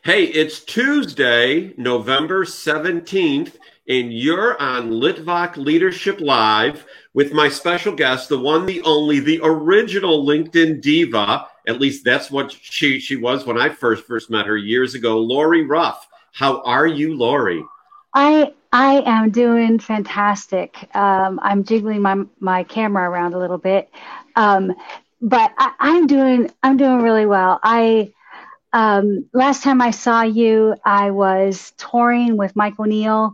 Hey, it's Tuesday, November 17th, and you're on Litvak Leadership Live with my special guest, the one, the only, the original LinkedIn diva. At least that's what she was when I first met her years ago, Lori Ruff. How are you, Lori? I am doing fantastic. I'm jiggling my camera around a little bit, um, but I'm doing really well. I Last time I saw you, I was touring with Mike O'Neill.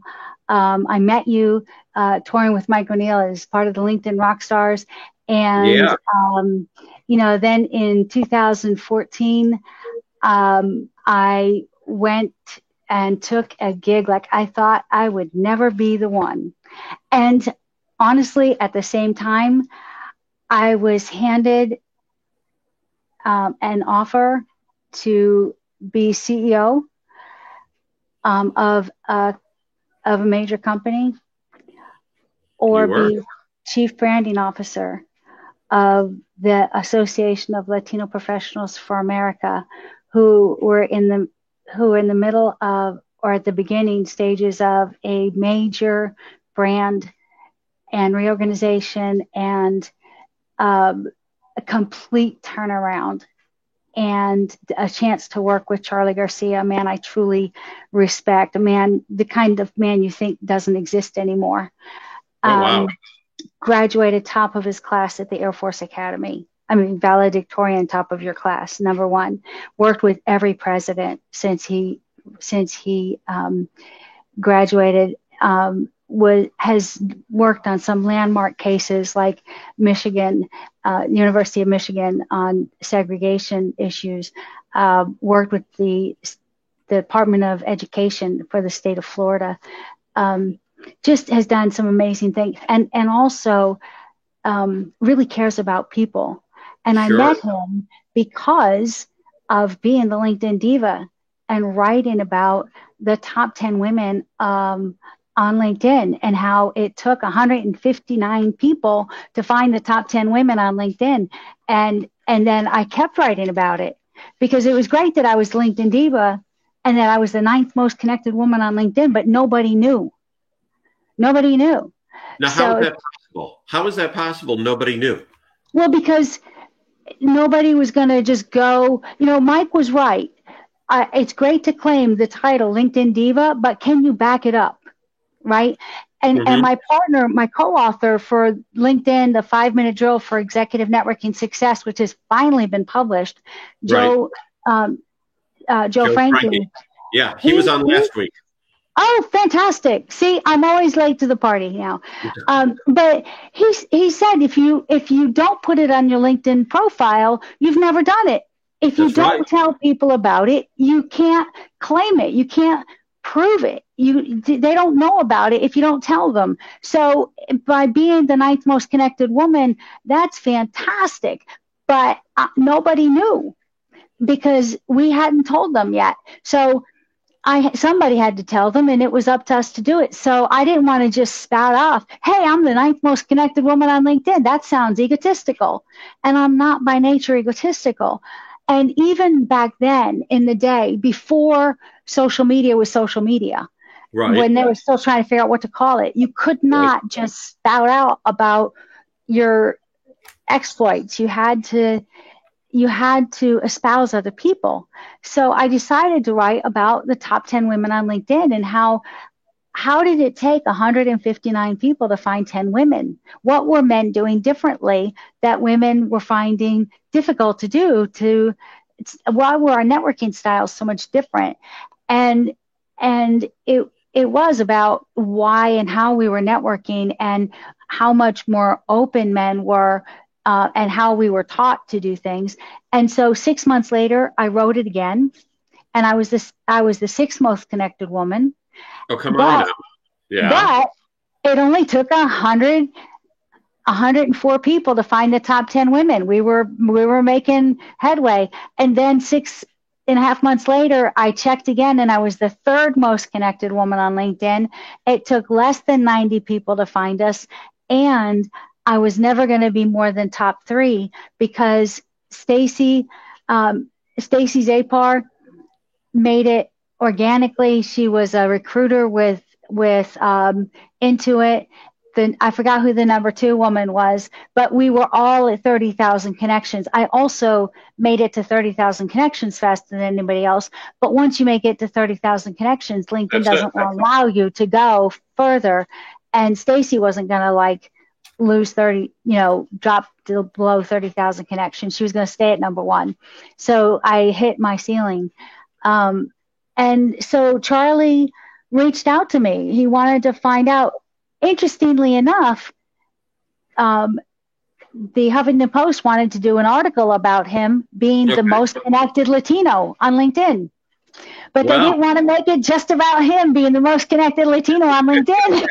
I met you touring with Mike O'Neill as part of the LinkedIn Rockstars, and Yeah. then in 2014, I went and took a gig like I thought I would never be the one. And honestly, at the same time, I was handed an offer to be CEO um, of a of a major company or You were. be chief branding officer of the Association of Latino Professionals for America, who were in the middle of or at the beginning stages of a major brand and reorganization and a complete turnaround and a chance to work with Charlie Garcia, a man I truly respect, a man, the kind of man you think doesn't exist anymore. Oh, wow. Um, Graduated top of his class at the Air Force Academy. I mean, valedictorian, top of your class, number one. Worked with every president since he graduated. Has worked on some landmark cases like Michigan, University of Michigan on segregation issues. Worked with the Department of Education for the state of Florida. Um, just has done some amazing things, and also really cares about people. And I Sure. met him because of being the LinkedIn diva and writing about the top 10 women on LinkedIn and how it took 159 people to find the top 10 women on LinkedIn. And then I kept writing about it because it was great that I was LinkedIn diva and that I was the ninth most connected woman on LinkedIn, but nobody knew. Nobody knew. Now, how is So, that possible? How is that possible? Nobody knew. well, because nobody was going to just go, Mike was right. It's great to claim the title LinkedIn Diva, but can you back it up? Right. And Hmm. my partner, my co-author for LinkedIn, the 5 minute drill for executive networking success, which has finally been published, Right. Joe, um, Joe Joe Frankie. Frankie, Yeah, he was he, on he last week. Oh, fantastic! See, I'm always late to the party now. But he said if you don't put it on your LinkedIn profile, you've never done it. If you That's right. don't tell people about it, you can't claim it. You can't prove it. They don't know about it if you don't tell them. So by being the ninth most connected woman, that's fantastic. But nobody knew because we hadn't told them yet. So somebody had to tell them, and it was up to us to do it. So I didn't want to just spout off, "Hey, I'm the ninth most connected woman on LinkedIn." That sounds egotistical, and I'm not by nature egotistical. And even back then, in the day before social media was social media, Right. when they were still trying to figure out what to call it, you could Right. not just spout out about your exploits. You had to espouse other people. So I decided to write about the top 10 women on LinkedIn and how did it take 159 people to find 10 women? What were men doing differently that women were finding difficult to do why were our networking styles so much different? And and it was about why and how we were networking and how much more open men were and how we were taught to do things. And so 6 months later, I wrote it again, and I was the sixth most connected woman, Oh, come on now. but Yeah. but it only took 104 people to find the top 10 women. We were making headway, and then 6.5 months later, I checked again, and I was the third most connected woman on LinkedIn. It took less than 90 people to find us, and I was never going to be more than top three because Stacy, Stacy Zapar made it organically. She was a recruiter with Intuit. I forgot who the number 2 woman was, but we were all at 30,000 connections. I also made it to 30,000 connections faster than anybody else. But once you make it to 30,000 connections, LinkedIn doesn't allow you to go further. And Stacy wasn't going to lose 30, drop to below 30,000 connections. She was going to stay at number 1. So I hit my ceiling. And so Charlie reached out to me. He wanted to find out. Interestingly enough, the Huffington Post wanted to do an article about him being the most connected Latino on LinkedIn. But they didn't want to make it just about him being the most connected Latino on LinkedIn.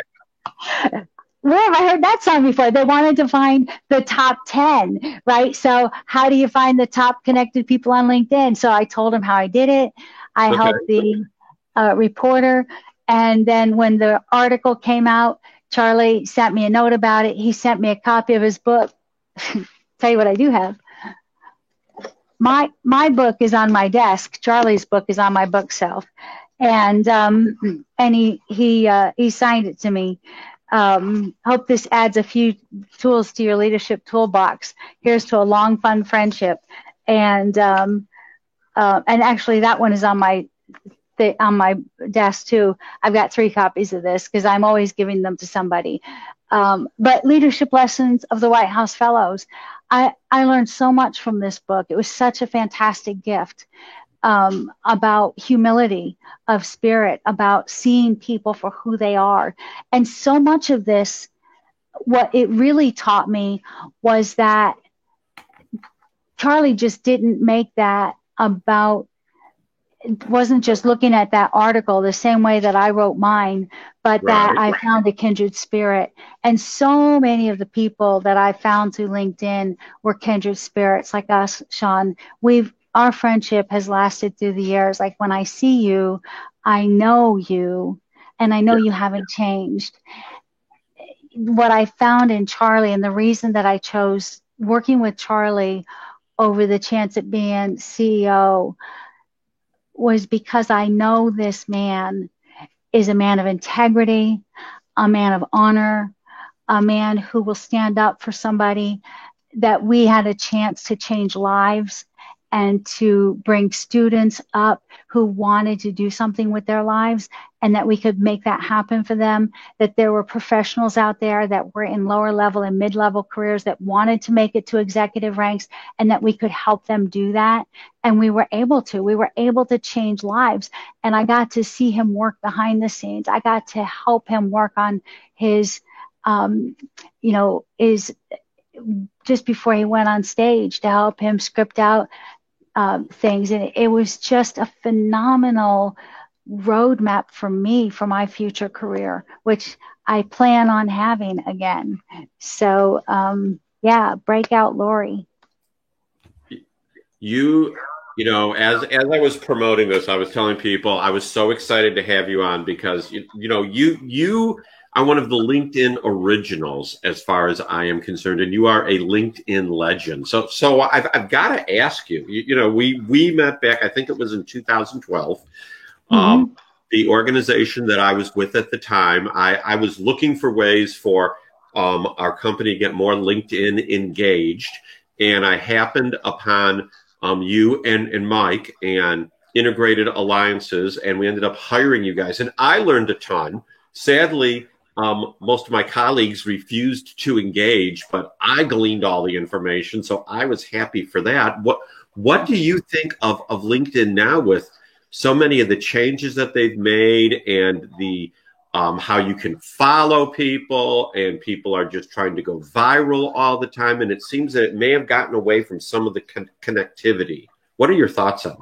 Where have I heard that song before? They wanted to find the top 10, right? So how do you find the top connected people on LinkedIn? So I told him how I did it. I helped the reporter. And then when the article came out, Charlie sent me a note about it. He sent me a copy of his book. Tell you what I do have. My book is on my desk. Charlie's book is on my bookshelf. And he signed it to me. Hope this adds a few tools to your leadership toolbox. Here's to a long, fun friendship. And actually that one is on my desk too. I've got 3 copies of this because I'm always giving them to somebody. But Leadership Lessons of the White House Fellows. I learned so much from this book. It was such a fantastic gift about humility of spirit, about seeing people for who they are. And so much of this, what it really taught me was that Charlie just didn't make that about, it wasn't just looking at that article the same way that I wrote mine, but that I found a kindred spirit. And so many of the people that I found through LinkedIn were kindred spirits like us, Sean. Our friendship has lasted through the years. Like when I see you, I know you, and I know you haven't changed. What I found in Charlie, and the reason that I chose working with Charlie over the chance at being CEO, was because I know this man is a man of integrity, a man of honor, a man who will stand up for somebody, that we had a chance to change lives and to bring students up who wanted to do something with their lives, and that we could make that happen for them, that there were professionals out there that were in lower level and mid-level careers that wanted to make it to executive ranks, and that we could help them do that. And we were able to change lives. And I got to see him work behind the scenes. I got to help him work on his, just before he went on stage, to help him script out things. And it was just a phenomenal roadmap for me for my future career, which I plan on having again. So, breakout Lori. As I was promoting this, I was telling people I was so excited to have you on because, you are one of the LinkedIn originals as far as I am concerned, and you are a LinkedIn legend. So I've got to ask you, we met back, I think it was in 2012. Mm-hmm. The organization that I was with at the time, I was looking for ways for our company to get more LinkedIn engaged. And I happened upon you and Mike and Integrated Alliances, and we ended up hiring you guys. And I learned a ton. Sadly, most of my colleagues refused to engage, but I gleaned all the information, so I was happy for that. What do you think of LinkedIn now with so many of the changes that they've made, and the how you can follow people, and people are just trying to go viral all the time, and it seems that it may have gotten away from some of the connectivity. What are your thoughts on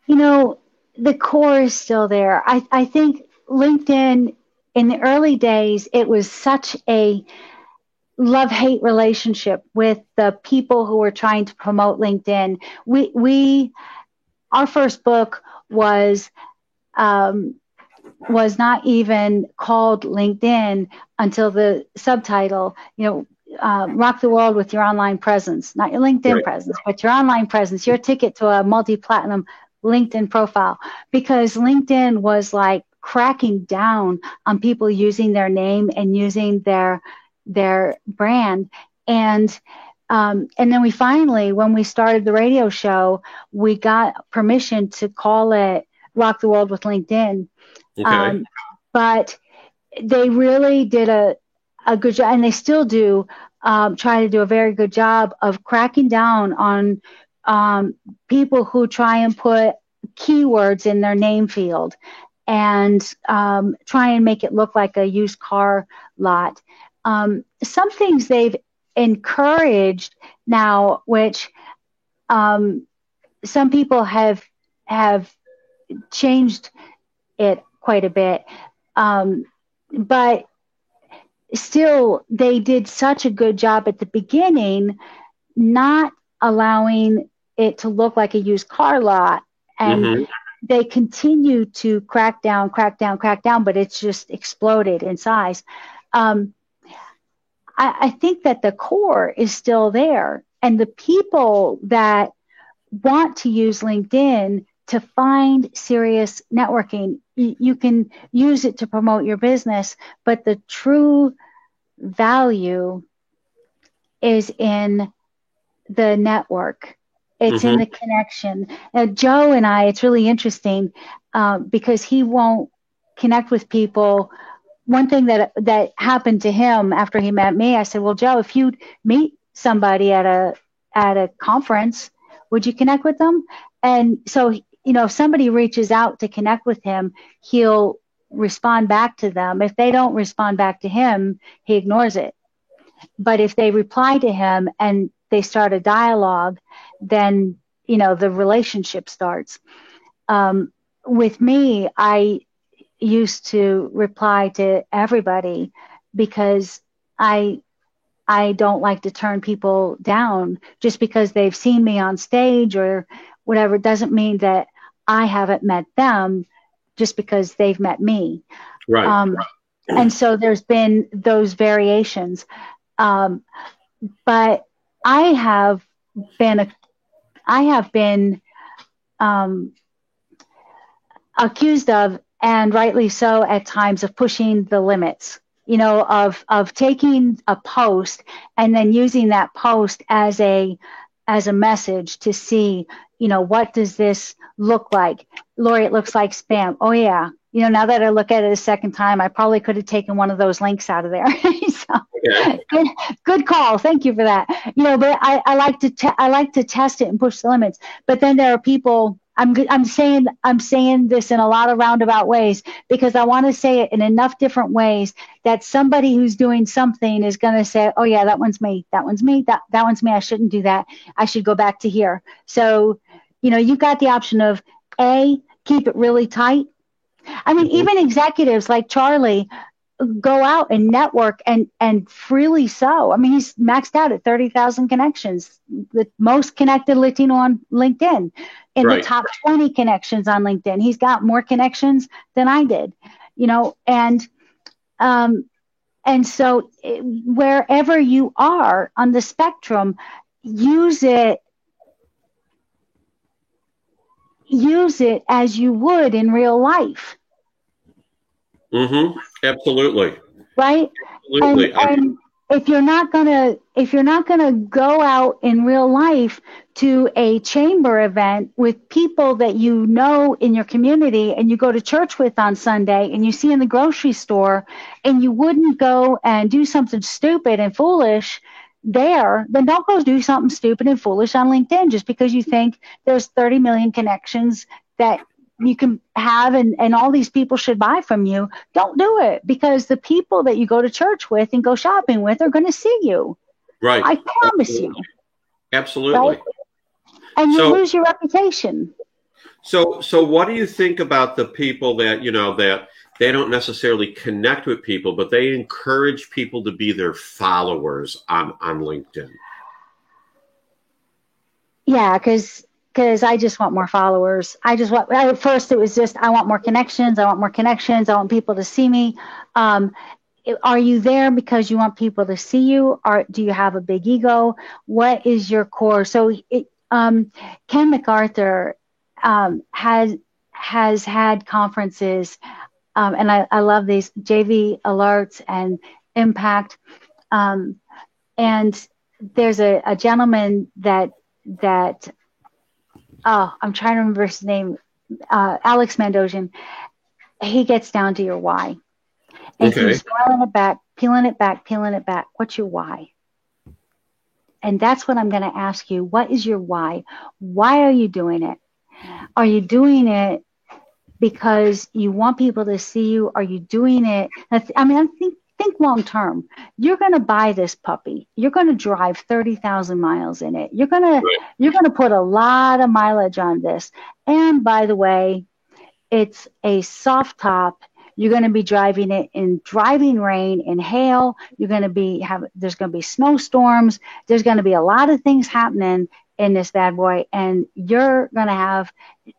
that? The core is still there. I think LinkedIn, in the early days, it was such a love-hate relationship with the people who were trying to promote LinkedIn. Our first book was not even called LinkedIn until the subtitle, rock the world with your online presence, not your LinkedIn presence, but your online presence, your ticket to a multi-platinum LinkedIn profile, because LinkedIn was like cracking down on people using their name and using their brand. And then we finally, when we started the radio show, we got permission to call it Rock the World with LinkedIn. Okay. But they really did a good job, and they still do try to do a very good job of cracking down on people who try and put keywords in their name field and try and make it look like a used car lot. Some things they've encouraged now, which some people have changed it quite a bit, but still they did such a good job at the beginning not allowing it to look like a used car lot, and they continue to crack down, but it's just exploded in size. I think that the core is still there, and the people that want to use LinkedIn to find serious networking, you can use it to promote your business, but the true value is in the network. It's in the connection. Joe and I, it's really interesting because he won't connect with people. One thing that happened to him after he met me, I said, well, Joe, if you meet somebody at a conference, would you connect with them? And so, if somebody reaches out to connect with him, he'll respond back to them. If they don't respond back to him, he ignores it. But if they reply to him and they start a dialogue, then, the relationship starts. With me, I used to reply to everybody because I don't like to turn people down just because they've seen me on stage or whatever. It doesn't mean that I haven't met them just because they've met me. Right. And so there's been those variations. But I have been accused of, and rightly so at times, of pushing the limits, of taking a post and then using that post as a message to see, what does this look like? Lori, it looks like spam. Oh yeah. Now that I look at it a second time, I probably could have taken one of those links out of there. So, good call. Thank you for that. But I like to test it and push the limits. But then there are people. I'm saying this in a lot of roundabout ways because I want to say it in enough different ways that somebody who's doing something is going to say, "Oh yeah, that one's me. That one's me. That one's me. I shouldn't do that. I should go back to here." So, you've got the option of A, keep it really tight. I mean, even executives like Charlie go out and network and freely so. I mean, he's maxed out at 30,000 connections, the most connected Latino on LinkedIn, in the top 20 connections on LinkedIn. He's got more connections than I did, and so wherever you are on the spectrum, use it as you would in real life. Absolutely. Right. Absolutely. And if you're not gonna go out in real life to a chamber event with people that in your community and you go to church with on Sunday and you see in the grocery store, and you wouldn't go and do something stupid and foolish there, then don't go do something stupid and foolish on LinkedIn just because you think there's 30 million connections that you can have and all these people should buy from you. Don't do it, because the people that you go to church with and go shopping with are going to see you. Right. I promise you. Absolutely. Right? And you lose your reputation. So what do you think about the people that, that they don't necessarily connect with people, but they encourage people to be their followers on LinkedIn? Yeah, because I just want more followers. At first it was just, I want more connections. I want people to see me. Are you there because you want people to see you? Or do you have a big ego? What is your core? So Ken MacArthur has had conferences, and I love these JV Alerts and Impact. And there's a gentleman that I'm trying to remember his name, Alex Mandossian. He gets down to your why. And keeps peeling it back, peeling it back, peeling it back. What's your why? And that's what I'm going to ask you. What is your why? Why are you doing it? Are you doing it because you want people to see you? Are you doing it? I mean, think long term. You're going to buy this puppy. You're going to drive 30,000 miles in it. You're going to put a lot of mileage on this. And by the way, it's a soft top. You're going to be driving it in driving rain and hail. There's going to be snowstorms. There's going to be a lot of things happening in this bad boy, and you're going to have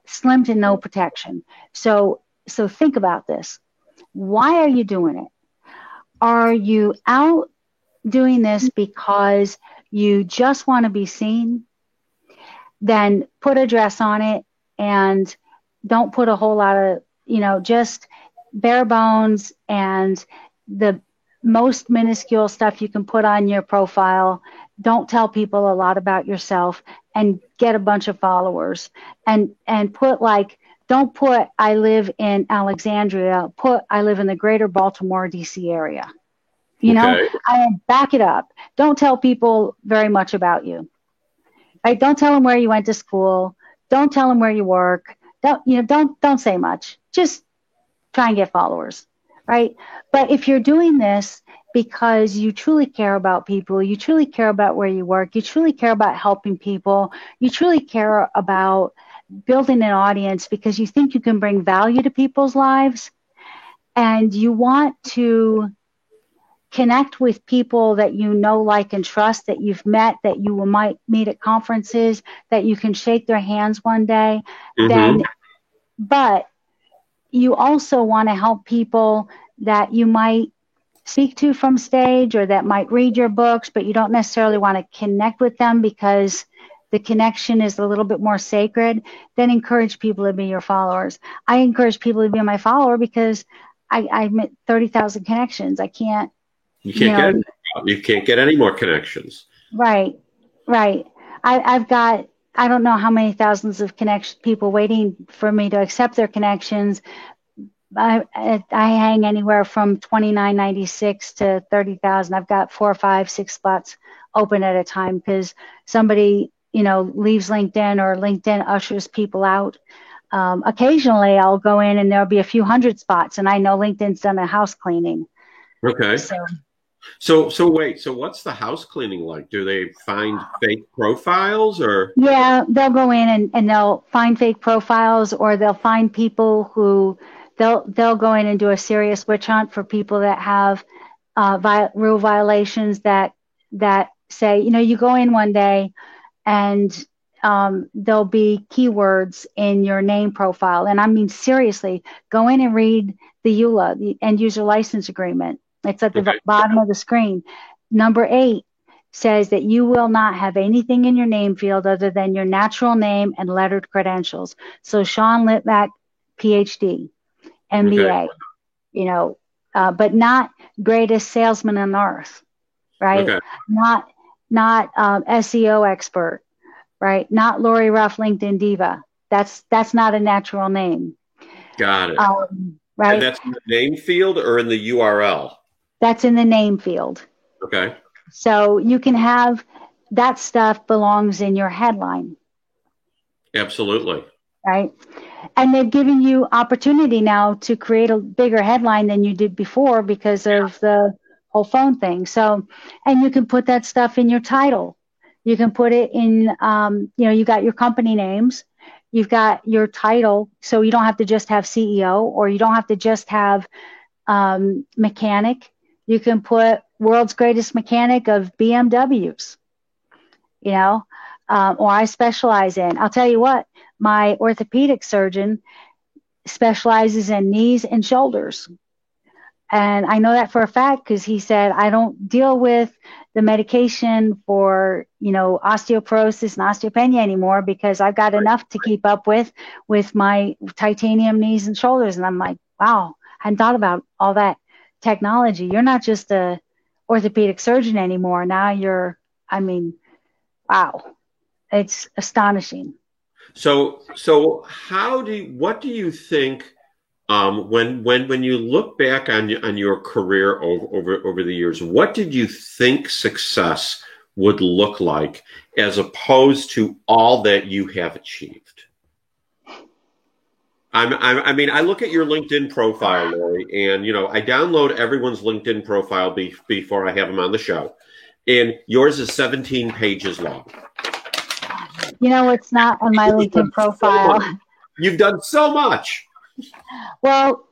slim to no protection. So think about this. Why are you doing it? Are you out doing this because you just want to be seen? Then put a dress on it and don't put a whole lot of, just bare bones and the most minuscule stuff you can put on your profile. Don't tell people a lot about yourself and get a bunch of followers, and put don't put I live in Alexandria, put I live in the greater Baltimore, DC area. I back it up. Don't tell people very much about you. Right? Don't tell them where you went to school. Don't tell them where you work. Don't say much. Just try and get followers, right? But if you're doing this because you truly care about people, you truly care about where you work, you truly care about helping people, you truly care about building an audience because you think you can bring value to people's lives, and you want to connect with people that you know, like, and trust, that you've met, that you might meet at conferences, that you can shake their hands one day, but you also want to help people that you might speak to from stage or that might read your books, but you don't necessarily want to connect with them because the connection is a little bit more sacred. Then encourage people to be your followers. I encourage people to be my follower because I met 30,000 connections. You can't get any more connections. Right. I've got, I don't know how many thousands of people waiting for me to accept their connections. I hang anywhere from $29.96 to $30,000. I've got 4 or 5, 6 spots open at a time because somebody, leaves LinkedIn or LinkedIn ushers people out. Occasionally I'll go in and there'll be a few hundred spots, and I know LinkedIn's done a house cleaning. Okay. So wait, so what's the house cleaning like? Do they find fake profiles or? Yeah, they'll go in and they'll find fake profiles, or they'll find people who they'll go in and do a serious witch hunt for people that have rule violations that say, you go in one day and there'll be keywords in your name profile. And I mean, seriously, go in and read the EULA, the end user license agreement. It's at the bottom of the screen. Number 8 says that you will not have anything in your name field other than your natural name and lettered credentials. So Sean Litvak, PhD, MBA, but not greatest salesman on earth, right? Okay. Not SEO expert, right? Not Lori Ruff, LinkedIn diva. That's not a natural name. Got it. Right. And that's in the name field or in the URL? That's in the name field. Okay. So you can have that stuff belongs in your headline. Absolutely. Right. And they've given you opportunity now to create a bigger headline than you did before because of the whole phone thing. So, and you can put that stuff in your title. You can put it in, you got your company names. You've got your title. So you don't have to just have CEO, or you don't have to just have mechanic. You can put world's greatest mechanic of BMWs, or I specialize in. I'll tell you what, my orthopedic surgeon specializes in knees and shoulders. And I know that for a fact because he said, I don't deal with the medication for, osteoporosis and osteopenia anymore, because I've got enough to keep up with my titanium knees and shoulders. And I'm like, wow, I hadn't thought about all that technology. You're not just a orthopedic surgeon anymore. Now wow, it's astonishing. So what do you think, when you look back on your career over the years, what did you think success would look like as opposed to all that you have achieved? I look at your LinkedIn profile, Lori, and I download everyone's LinkedIn profile before I have them on the show, and yours is 17 pages long. It's not on my LinkedIn profile. You've done so much. Well,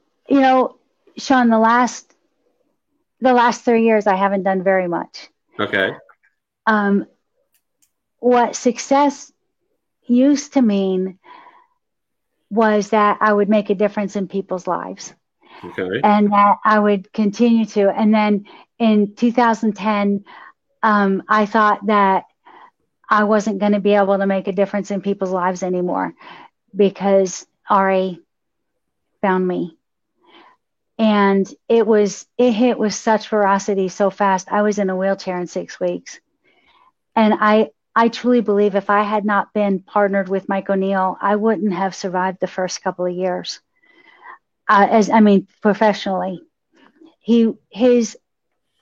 Sean, the last 3 years, I haven't done very much. Okay. What success used to mean was that I would make a difference in people's lives. Okay. And that I would continue to. And then in 2010, I thought that I wasn't going to be able to make a difference in people's lives anymore because RA found me. And it hit with such ferocity so fast. I was in a wheelchair in 6 weeks. And I truly believe if I had not been partnered with Mike O'Neill, I wouldn't have survived the first couple of years. Professionally, his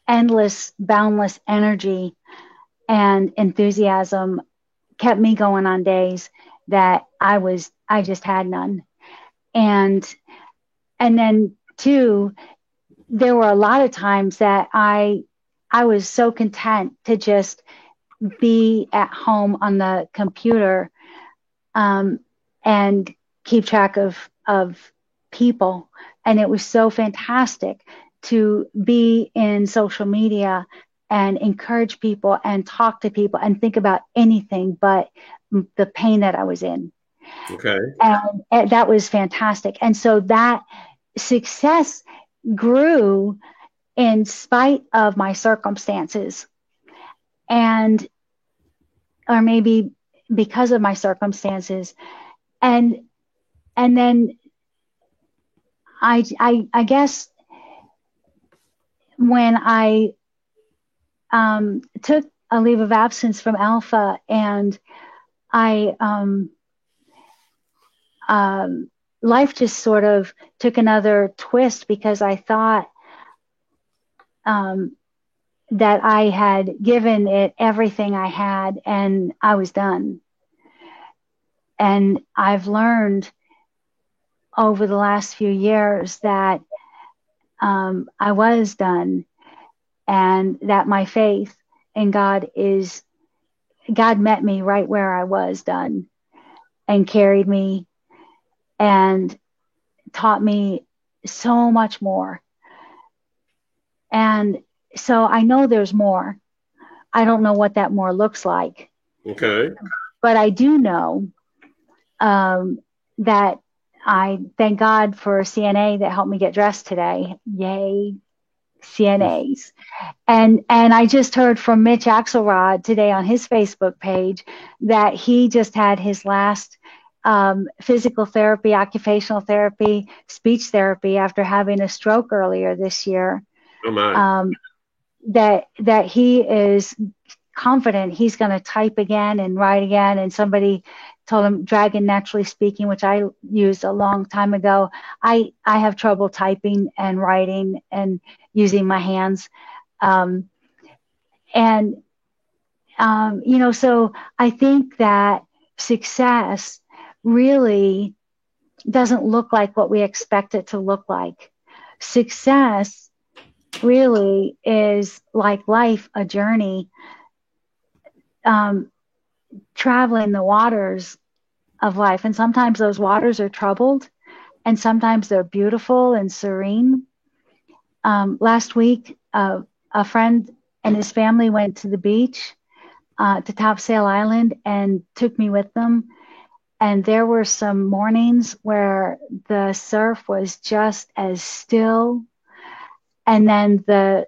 endless, boundless energy and enthusiasm kept me going on days that I just had none. And then two, there were a lot of times that I was so content to just be at home on the computer and keep track of people. And it was so fantastic to be in social media and encourage people and talk to people and think about anything but the pain that I was in. Okay. And that was fantastic. And so that success grew in spite of my circumstances, or maybe because of my circumstances. And then I guess when I took a leave of absence from Alpha, and life just sort of took another twist, because I thought that I had given it everything I had and I was done. And I've learned over the last few years that I was done, and that my faith in God met me right where I was done and carried me and taught me so much more. And so I know there's more. I don't know what that more looks like. Okay. But I do know that I thank God for CNA that helped me get dressed today. Yay, CNAs. And I just heard from Mitch Axelrod today on his Facebook page that he just had his last physical therapy, occupational therapy, speech therapy after having a stroke earlier this year. Oh my. That he is confident he's going to type again and write again. And somebody told him Dragon Naturally Speaking, which I used a long time ago. I have trouble typing and writing and using my hands. So I think that success really doesn't look like what we expect it to look like. Success really is like life, a journey, traveling the waters of life. And sometimes those waters are troubled, and sometimes they're beautiful and serene. Last week, a friend and his family went to the beach to Topsail Island and took me with them. And there were some mornings where the surf was just as still. And then the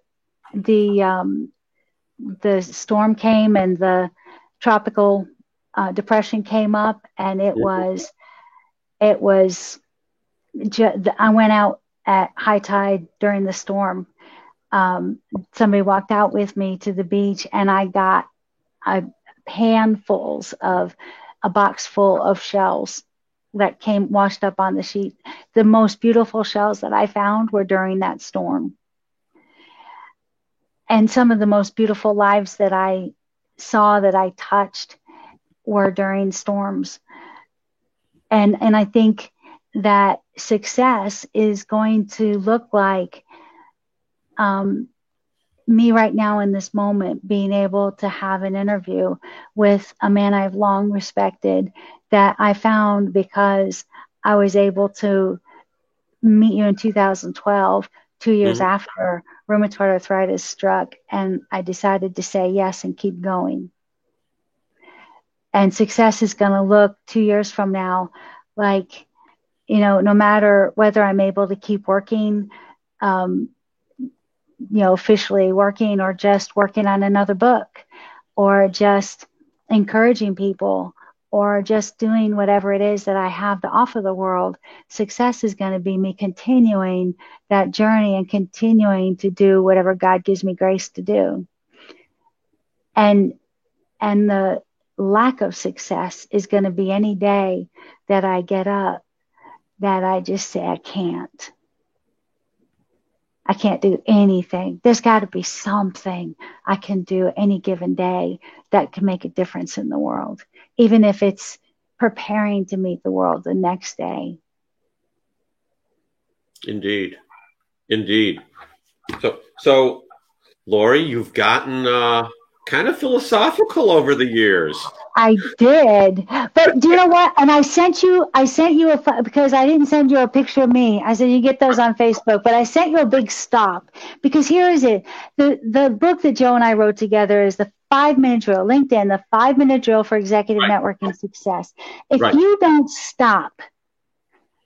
the storm came and the tropical depression came up, and it was I went out at high tide during the storm. Somebody walked out with me to the beach, and I got a box full of shells that came washed up on the sheet. The most beautiful shells that I found were during that storm. And some of the most beautiful lives that I saw, that I touched, were during storms. And I think that success is going to look like me right now in this moment being able to have an interview with a man I've long respected, that I found because I was able to meet you in 2012, 2 years after rheumatoid arthritis struck, and I decided to say yes and keep going. And success is going to look 2 years from now like, no matter whether I'm able to keep working, officially working, or just working on another book, or just encouraging people, or just doing whatever it is that I have to offer the world. Success is going to be me continuing that journey and continuing to do whatever God gives me grace to do. And the lack of success is going to be any day that I get up that I just say, I can't do anything. There's got to be something I can do any given day that can make a difference in the world, even if it's preparing to meet the world the next day. Indeed. So Lori, you've gotten kind of philosophical over the years. I did, but do you know what? And I sent you because I didn't send you a picture of me. I said you get those on Facebook, but I sent you a big stop, because here is it. The book that Joe and I wrote together is the 5-minute drill, LinkedIn, the 5-minute drill for executive networking success. If you don't stop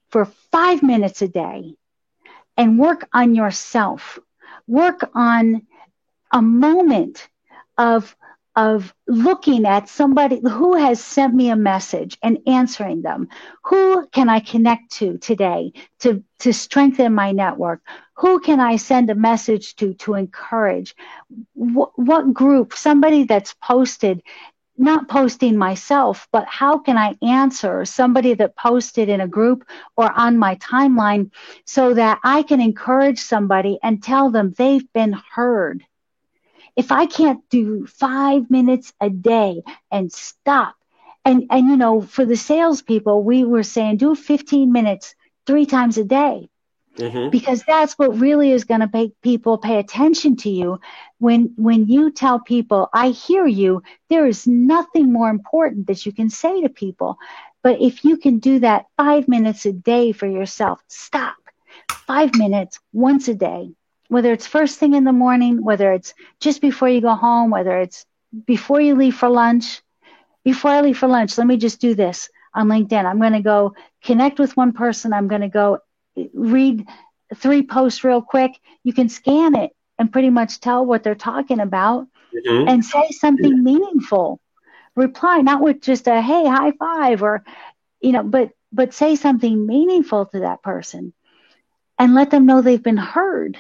for 5 minutes a day and work on yourself, work on a moment of looking at somebody who has sent me a message and answering them. Who can I connect to today to strengthen my network? Who can I send a message to encourage? What group? Somebody that's posted, not posting myself, but how can I answer somebody that posted in a group or on my timeline so that I can encourage somebody and tell them they've been heard? If I can't do 5 minutes a day and stop, and for the salespeople, we were saying do 15 minutes 3 times a day, because that's what really is going to make people pay attention to you. When you tell people, I hear you, there is nothing more important that you can say to people. But if you can do that 5 minutes a day for yourself, stop 5 minutes once a day. Whether it's first thing in the morning, whether it's just before you go home, whether it's before you leave for lunch. Before I leave for lunch, let me just do this on LinkedIn. I'm going to go connect with one person. I'm going to go read 3 posts real quick. You can scan it and pretty much tell what they're talking about and say something meaningful. Reply, not with just a, hey, high five, or, but say something meaningful to that person and let them know they've been heard.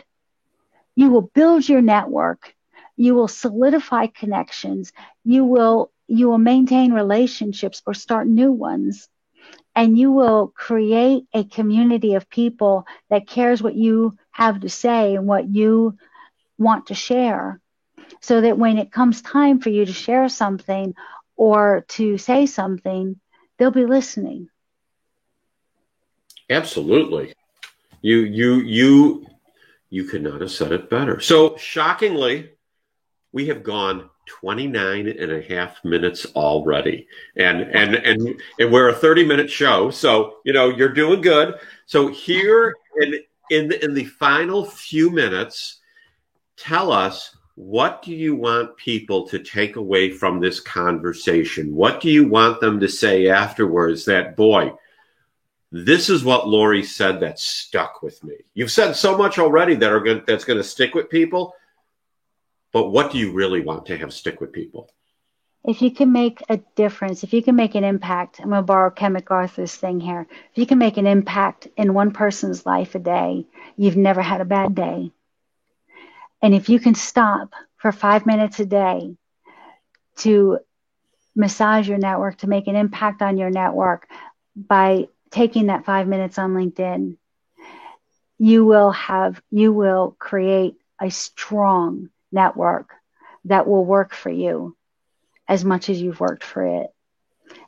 You will build your network. You will solidify connections. You will maintain relationships or start new ones. And you will create a community of people that cares what you have to say and what you want to share, so that when it comes time for you to share something or to say something, they'll be listening. Absolutely. You could not have said it better. So shockingly, we have gone 29 and a half minutes already. And we're a 30-minute show. So, you're doing good. So here in the final few minutes, tell us, what do you want people to take away from this conversation? What do you want them to say afterwards that, boy, this is what Lori said that stuck with me? You've said so much already that's going to stick with people. but what do you really want to have stick with people? If you can make a difference, if you can make an impact, I'm going to borrow Ken MacArthur's thing here. If you can make an impact in one person's life a day, you've never had a bad day. And if you can stop for 5 minutes a day to massage your network, to make an impact on your network by taking that 5 minutes on LinkedIn, you will create a strong network that will work for you as much as you've worked for it.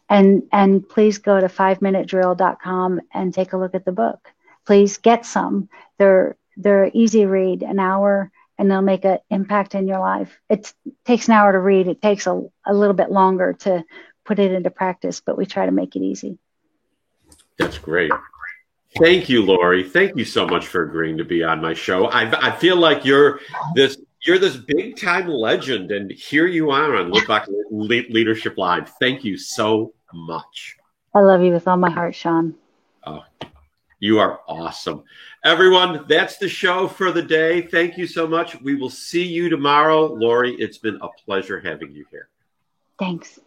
And please go to 5minutedrill.com and take a look at the book. Please get some. They're easy read, an hour, and they'll make an impact in your life. It takes an hour to read. It takes a little bit longer to put it into practice, but we try to make it easy. That's great. Thank you, Lori. Thank you so much for agreeing to be on my show. I feel like you're this big time legend, and here you are on Litvak Leadership Live. Thank you so much. I love you with all my heart, Sean. Oh, you are awesome. Everyone, that's the show for the day. Thank you so much. We will see you tomorrow. Lori, it's been a pleasure having you here. Thanks.